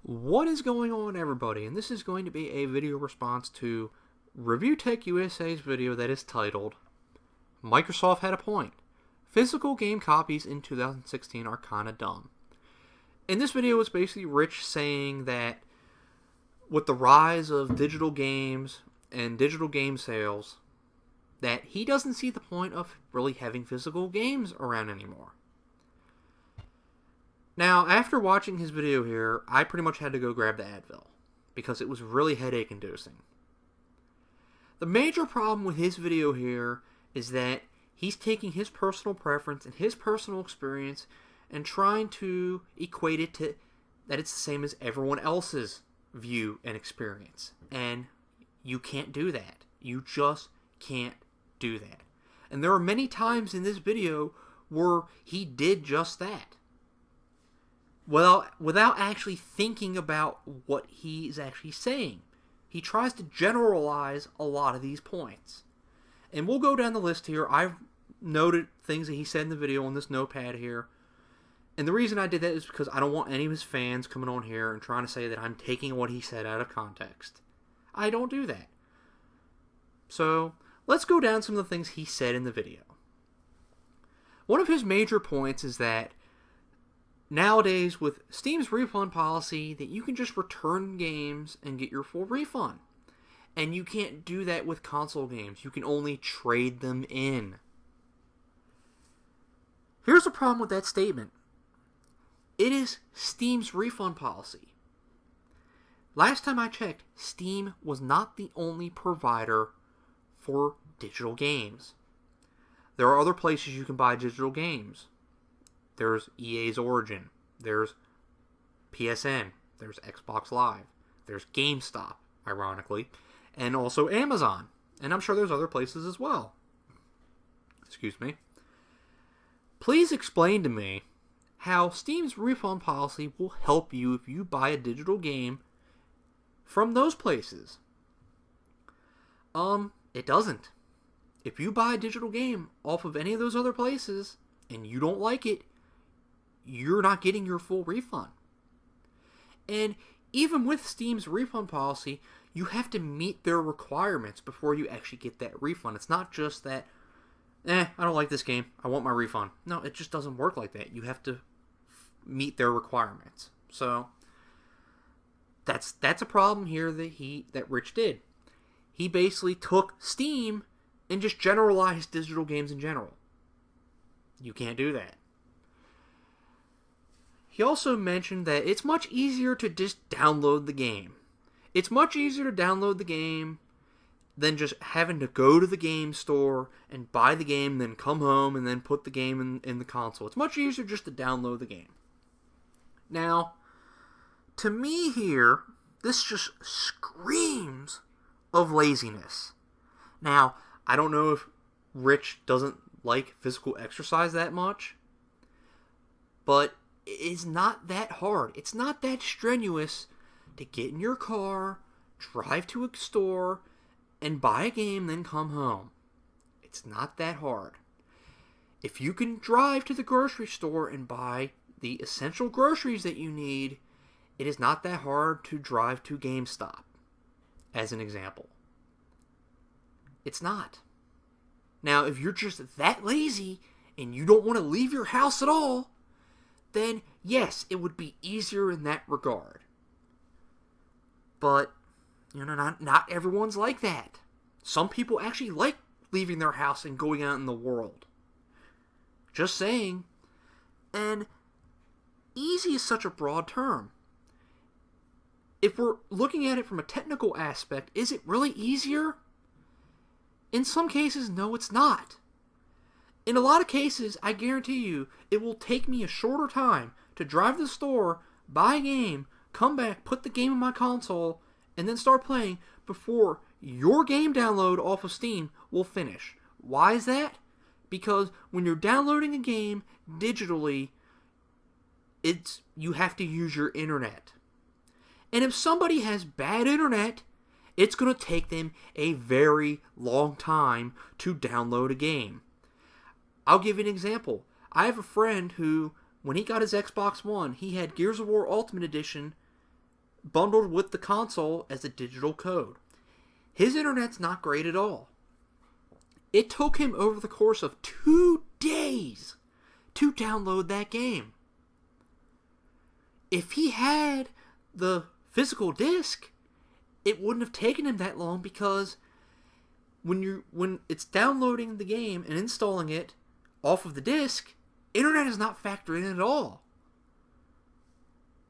What is going on, everybody? And this is going to be a video response to ReviewTechUSA's video that is titled Microsoft Had a Point. Physical game copies in 2016 are kinda dumb. In this video, it's basically Rich saying that with the rise of digital games and digital game sales, that he doesn't see the point of really having physical games around anymore. Now, after watching his video here, I pretty much had to go grab the Advil, because it was really headache-inducing. The major problem with his video here is that he's taking his personal preference and his personal experience and trying to equate it to that it's the same as everyone else's view and experience. And you can't do that. You just can't do that. And there are many times in this video where he did just that. Without actually thinking about what he's actually saying. He tries to generalize a lot of these points. And we'll go down the list here. I've noted things that he said in the video on this notepad here. And the reason I did that is because I don't want any of his fans coming on here and trying to say that I'm taking what he said out of context. I don't do that. So, let's go down some of the things he said in the video. One of his major points is that nowadays, with Steam's refund policy, that you can just return games and get your full refund. And you can't do that with console games. You can only trade them in. Here's the problem with that statement. It is Steam's refund policy. Last time I checked, Steam was not the only provider for digital games. There are other places you can buy digital games. There's EA's Origin, there's PSN, there's Xbox Live, there's GameStop, ironically, and also Amazon. And I'm sure there's other places as well. Excuse me. Please explain to me how Steam's refund policy will help you if you buy a digital game from those places. It doesn't. If you buy a digital game off of any of those other places and you don't like it, you're not getting your full refund. And even with Steam's refund policy, you have to meet their requirements before you actually get that refund. It's not just that, I don't like this game, I want my refund. No, it just doesn't work like that. You have to meet their requirements. So, that's a problem here that Rich did. He basically took Steam and just generalized digital games in general. You can't do that. He also mentioned that it's much easier to just download the game. It's much easier to download the game than just having to go to the game store and buy the game, then come home and then put the game in the console. It's much easier just to download the game. Now, to me here, this just screams of laziness. Now, I don't know if Rich doesn't like physical exercise that much, but it's not that hard. It's not that strenuous to get in your car, drive to a store, and buy a game, then come home. It's not that hard. If you can drive to the grocery store and buy the essential groceries that you need, it is not that hard to drive to GameStop, as an example. It's not. Now, if you're just that lazy and you don't want to leave your house at all, then yes, it would be easier in that regard. But, not everyone's like that. Some people actually like leaving their house and going out in the world. Just saying. And easy is such a broad term. If we're looking at it from a technical aspect, is it really easier? In some cases, no, it's not. In a lot of cases, I guarantee you, it will take me a shorter time to drive to the store, buy a game, come back, put the game in my console, and then start playing before your game download off of Steam will finish. Why is that? Because when you're downloading a game digitally, you have to use your internet. And if somebody has bad internet, it's going to take them a very long time to download a game. I'll give you an example. I have a friend who, when he got his Xbox One, he had Gears of War Ultimate Edition bundled with the console as a digital code. His internet's not great at all. It took him over the course of 2 days to download that game. If he had the physical disc, it wouldn't have taken him that long, because when it's downloading the game and installing it off of the disc, internet is not factored in at all.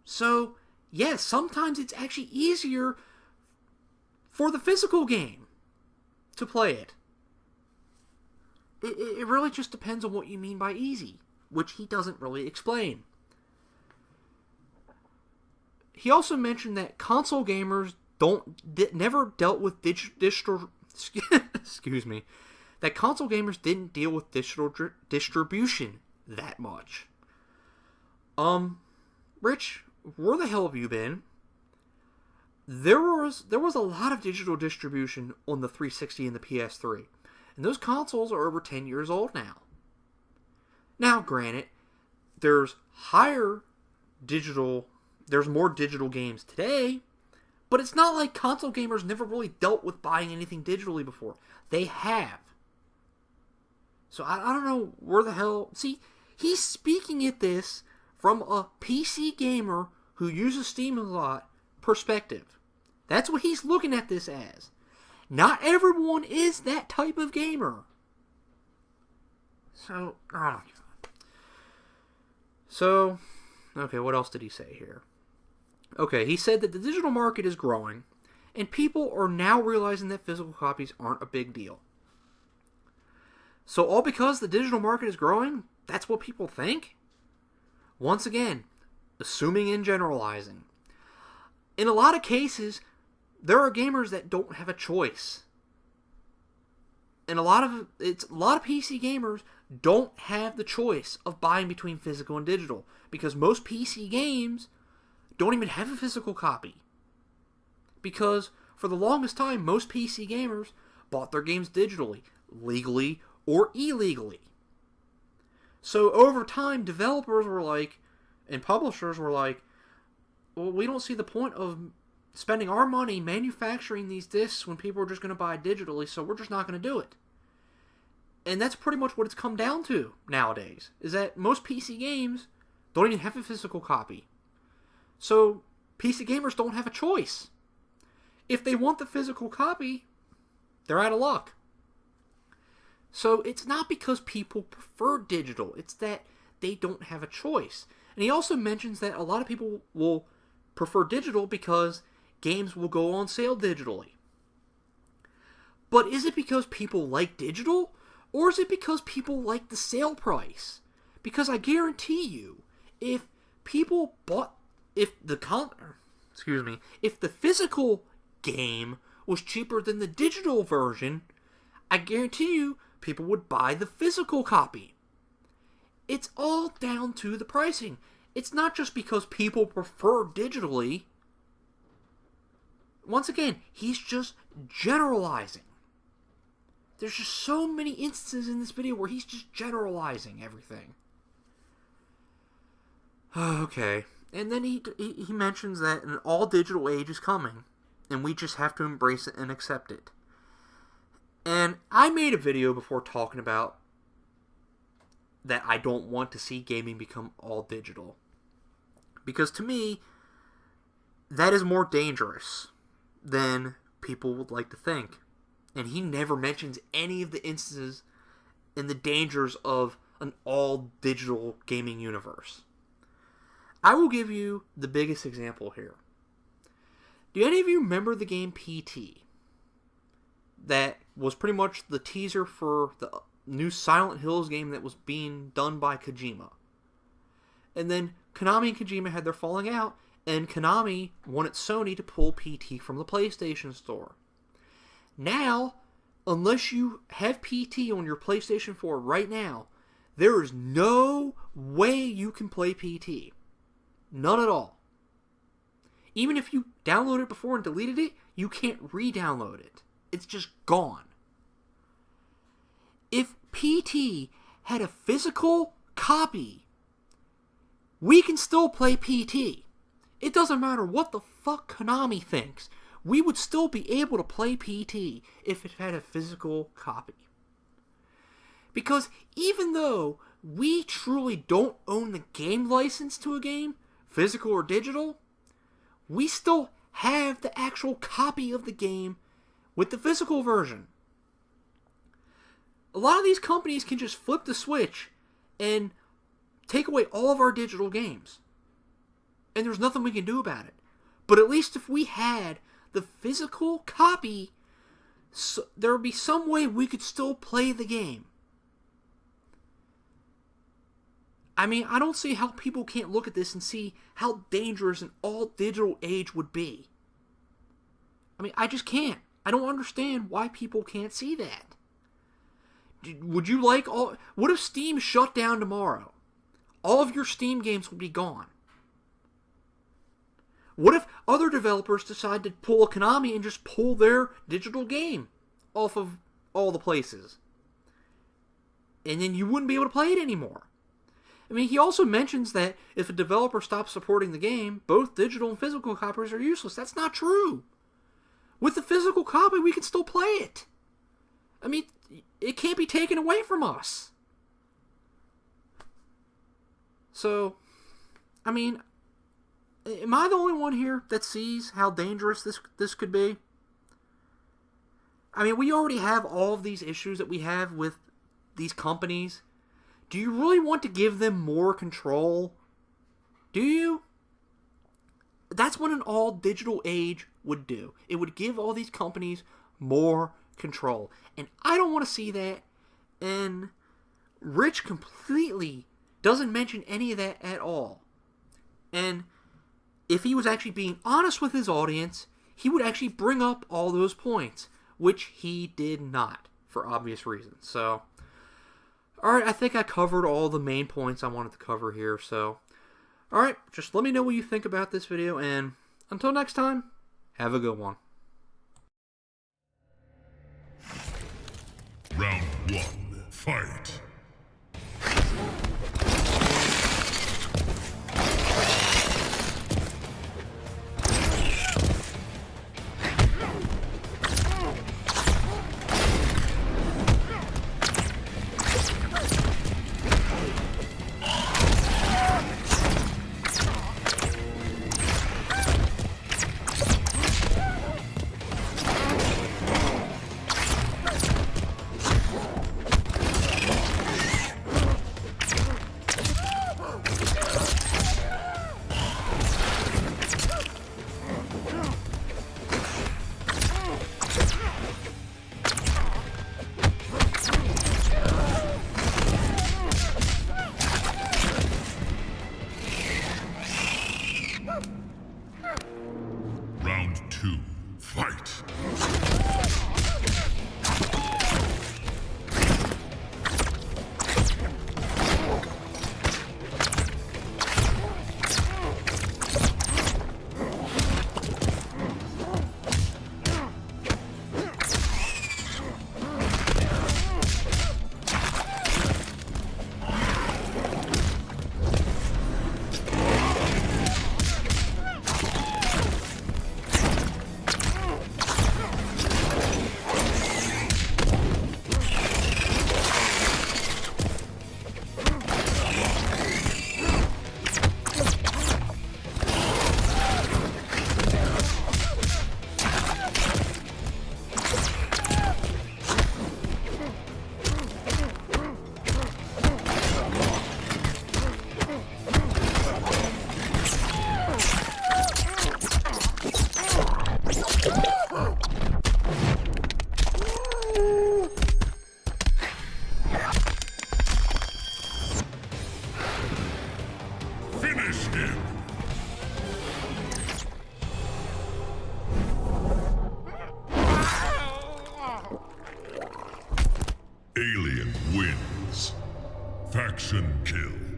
So, yes, sometimes it's actually easier for the physical game to play it. It really just depends on what you mean by easy, which he doesn't really explain. He also mentioned that console gamers never dealt with digital excuse me, that console gamers didn't deal with digital distribution that much. Rich, where the hell have you been? There was a lot of digital distribution on the 360 and the PS3, and those consoles are over 10 years old now. Now, granted, there's more digital games today, but it's not like console gamers never really dealt with buying anything digitally before. They have. So I don't know where the hell... See, he's speaking at this from a PC gamer who uses Steam a lot perspective. That's what he's looking at this as. Not everyone is that type of gamer. So, oh my god. So, okay, what else did he say here? Okay, he said that the digital market is growing, and people are now realizing that physical copies aren't a big deal. So all because the digital market is growing, that's what people think? Once again, assuming and generalizing. In a lot of cases, there are gamers that don't have a choice. And a lot of PC gamers don't have the choice of buying between physical and digital, because most PC games don't even have a physical copy. Because for the longest time, most PC gamers bought their games digitally, legally or illegally. So over time, developers were like, and publishers were like, well, we don't see the point of spending our money manufacturing these discs when people are just going to buy digitally, so we're just not going to do it. And that's pretty much what it's come down to nowadays, is that most PC games don't even have a physical copy. So, PC gamers don't have a choice. If they want the physical copy, they're out of luck. So, it's not because people prefer digital. It's that they don't have a choice. And he also mentions that a lot of people will prefer digital because games will go on sale digitally. But is it because people like digital? Or is it because people like the sale price? Because I guarantee you, if the physical game was cheaper than the digital version, I guarantee you people would buy the physical copy. It's all down to the pricing. It's not just because people prefer digitally. Once again, he's just generalizing. There's just so many instances in this video where he's just generalizing everything. Okay. And then he mentions that an all-digital age is coming, and we just have to embrace it and accept it. And I made a video before talking about that I don't want to see gaming become all digital. Because to me, that is more dangerous than people would like to think. And he never mentions any of the instances and the dangers of an all-digital gaming universe. I will give you the biggest example here. Do any of you remember the game PT? That was pretty much the teaser for the new Silent Hills game that was being done by Kojima. And then Konami and Kojima had their falling out, and Konami wanted Sony to pull PT from the PlayStation Store. Now, unless you have PT on your PlayStation 4 right now, there is no way you can play PT. None at all. Even if you downloaded it before and deleted it, you can't re-download it. It's just gone. If PT had a physical copy, we can still play PT. It doesn't matter what the fuck Konami thinks. We would still be able to play PT if it had a physical copy. Because even though we truly don't own the game license to a game, physical or digital, we still have the actual copy of the game with the physical version. A lot of these companies can just flip the switch and take away all of our digital games. And there's nothing we can do about it. But at least if we had the physical copy, there would be some way we could still play the game. I mean, I don't see how people can't look at this and see how dangerous an all-digital age would be. I mean, I just can't. I don't understand why people can't see that. Would you like all... What if Steam shut down tomorrow? All of your Steam games would be gone. What if other developers decide to pull a Konami and just pull their digital game off of all the places? And then you wouldn't be able to play it anymore. I mean, he also mentions that if a developer stops supporting the game, both digital and physical copies are useless. That's not true. With the physical copy, we can still play it. I mean, it can't be taken away from us. So, I mean, am I the only one here that sees how dangerous this could be? I mean, we already have all of these issues that we have with these companies. Do you really want to give them more control? Do you? That's what an all-digital age would do. It would give all these companies more control. And I don't want to see that. And Rich completely doesn't mention any of that at all. And if he was actually being honest with his audience, he would actually bring up all those points, which he did not, for obvious reasons. So, alright, I think I covered all the main points I wanted to cover here, so, alright, just let me know what you think about this video, and until next time, have a good one. Round 1, fight! Round 2, fight! Finish him! Alien wins. Faction kill.